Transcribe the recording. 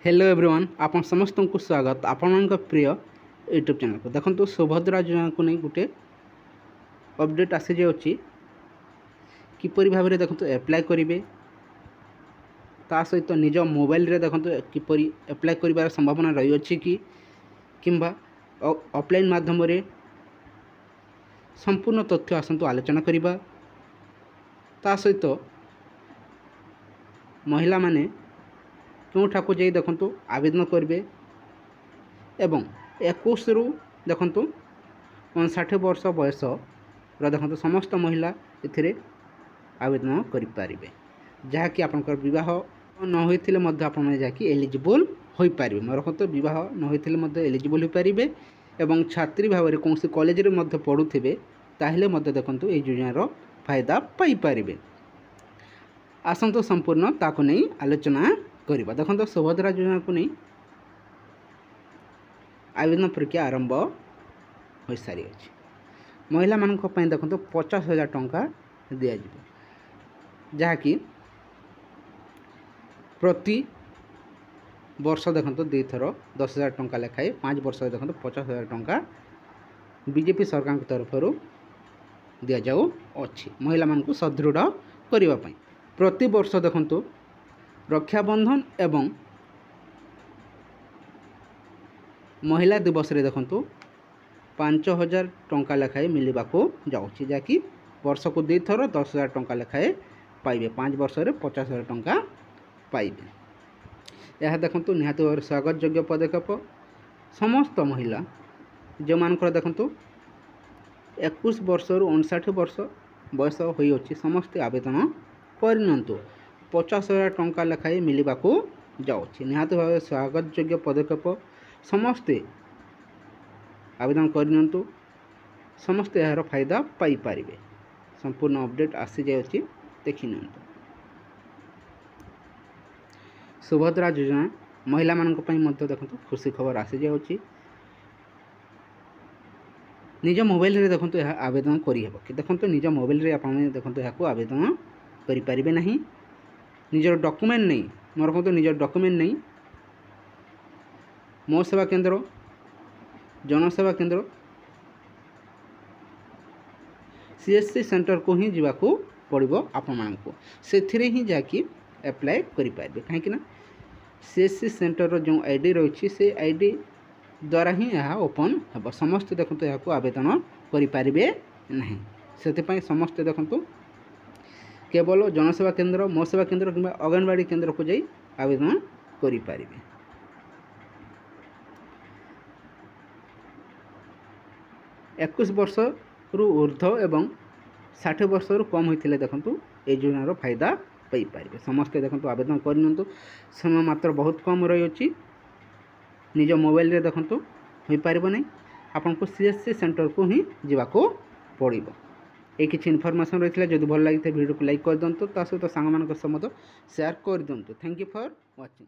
Hello everyone आपण समस्त को स्वागत आपण प्रिय यूट्यूब चैनल को देखो सुभद्रा योजना को नहीं गोटे अपडेट आसी जाऊँगी किपरि भाव में देखो एप्लाय करेंगे ता सहित निज मोबाइल रे देखो किपरि एप्लाय कर संभावना रही अच्छी किंबा ऑफलाइन माध्यम रे संपूर्ण तथ्य आसतु आलोचना करवा ता सहित महिला माने क्योंठाक जाई देखंतु आवेदन करेंगे एवं 21 रु देखंतु 59 वर्ष बयस देखंतु समस्त महिला एथिरे आवेदन करें जहाँकि आपंकर बह न होइथिले मध्य आपण जाकि एलिजिबल होई पारिबे मोर कहतो बह न होइथिले मध्य एलिजिबल होई पारिबे एवं छात्री भाव में कौन कॉलेज रे मध्य पढ़ुथिबे ताहले मध्य देखंतु ए योजनार फायदा पाई पारिबे। आसंतो संपूर्ण ताको नहीं आलोचना करवा देखो सुभद्रा योजना को नहीं आवेदन प्रक्रिया आरंभ हो सारी अच्छी महिला मान देखो 50,000 टंका दि जहाँकि प्रति वर्ष देखो दुई थर 10,000 टंका लेखाए 5 वर्ष देखो 50,000 टंका बीजेपी सरकार तरफ दि जाऊ अच्छी महिला मान सुदृढ़ करने प्रति वर्ष देखो रक्षाबंधन एवं महिला दिवस रे देखंतु 5,000 टंका लेखाए मिलवा को जाऊँगी जहाँकि वर्ष को दुई थर 10,000 टंका लेखाए पाइबे 5 वर्ष रे 50,000 टंका पाइबे। यह देखंतु निहाती भाव स्वागत योग्य पदक्षेप समस्त महिला जो मानकर देखंतु 21 वर्ष रु 59 वर्ष बयस होई अछि समस्त आवेदन करनियंतु 50,000 टंका लेखाए मिलवा को जाऊँगी निहाती भाव स्वागत योग्य पदक्षेप समस्ते आवेदन करनियंतु समस्ते यार फायदा पाई पारिबे। संपूर्ण अपडेट आसी जाउछि देखि नियंतु। सुभद्रा योजना महिला मानक पई मध्य देखंतु खुशी खबर आसी जाउछि निज मोबाइल रे देखंतु यह आवेदन करि हेबो कि देखंतु निज मोबाइल रे आपण देखंतु याको आवेदन करि पारिबे नहीं निजर डॉक्यूमेंट नहीं मोर कहते निजर डॉक्यूमेंट नहीं मो सेवा केंद्र जनसेवा केंद्र सीएससी सेंटर को ही जावाको पड़ो आपण मानक से ही जाकि एप्लाय करि पारिबे कहीं सीएससी सेंटर जो आईडी रही से आईडी द्वारा ही यह ओपन हेब समस्त देखो यहाँ आवेदन करि पारिबे नहीं से समस्त देखो केवल जनसेवा केंद्र मो सेवा केंद्र कि अंगनवाड़ी केंद्र को जाई आवेदन करि पारिबे। 21 वर्ष रु ऊर्ध्व एवं 60 वर्ष रु कम होइथिले देखंतु ए योजनार फायदा पाई पारिबे समस्त देखंतु आवेदन करनियंतु समय मात्र बहुत कम रही अछि निज मोबाइल रे देखंतु होई पारिबो नै आपनको सीएससी सेंटर को ही जिवाको पड़िबो। ये किसी इनफॉरमेशन रही है जब भल लगी वीडियो को लाइक कर दिंतु सहित सांग मान शेयर कर दिंतु। Thank you for watching.